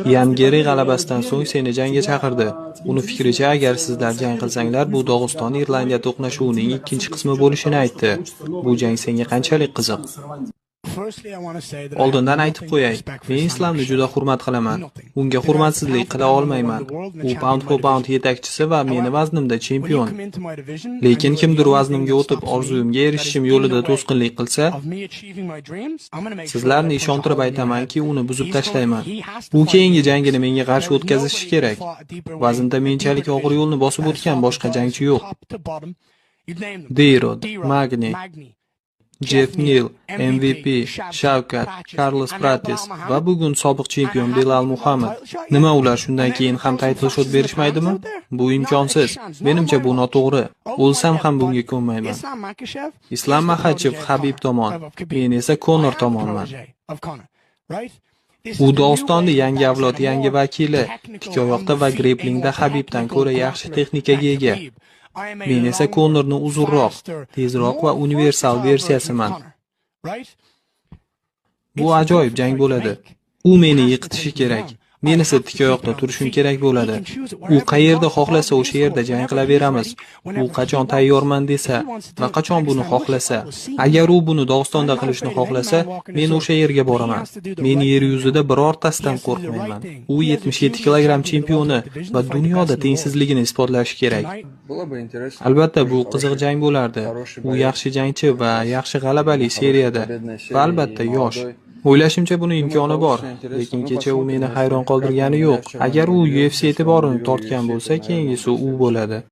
Ian Geri g'alabasidan so'ng seni jangga chaqirdi. Uni fikricha, agar sizlar jang qilsanglar, bu Dog'iston-Irlandiya to'qnashuvining ikkinchi qismi bo'lishini aytdi. Bu jang senga qanchalik qiziq? Oldindan aytib qo'yay, men Islomni juda hurmat qilaman. Unga hurmatsizlik qila olmayman. U pound for pound yetakchisi va meni vaznimda chempion. Lekin kimdir vaznimga o'tib, orzuyimga erishishim yo'lida to'sqinlik qilsa, sizlarni ishontirib aytamanki, uni buzib tashlayman. U keyingi jangini menga qarshi o'tkazishi kerak. Vaznda menchalik og'ir yo'lni bosib o'tgan boshqa jangchi yo'q. D-Rod, Magny, Jeff Neal, MVP, Shavkat, Carlos Prates va bugun sobiq chempion Belal Muhammad. Nima ular shundan keyin ham title shot berishmaydimi? Bu imkonsiz. Menimcha bu noto'g'ri. O'lsam ham bunga ko'nmayman. Islom Makhachev Habib tomon, men esa Conor tomonman. U Dog'istonni yangi avlod, yangi vakili. Tikkoyoqda va grepplingda Habibdan ko'ra yaxshi texnikaga ega. Men esa Conorni uzunroq, tezroq va universal versiyasiman. Bu ajoyib jang bo'ladi. U meni yiqitishi kerak. Men esa tikkoyoqda turishim kerak bo'ladi. U qayerda xohlasa o'sha yerda jang qilaveramiz. U qachon tayyorman desa va qachon buni xohlasa. Agar u buni Dog'istonda qilishni xohlasa, men o'sha yerga boraman. Men yer yuzida birortasidan qo'rqmayman. U 77 kilogramm chempioni va dunyoda tengsizligini isbotlashi kerak. Albatta bu qiziq jang bo'lardi. U yaxshi jangchi va yaxshi g'alabali seriyada va albatta yosh. O'ylashimcha buni imkoni bor, lekin kecha u meni hayron qoldirgani yo'q. Agar u UFC e'tiborini tortgan bo'lsa, keyingisi u bo'ladi.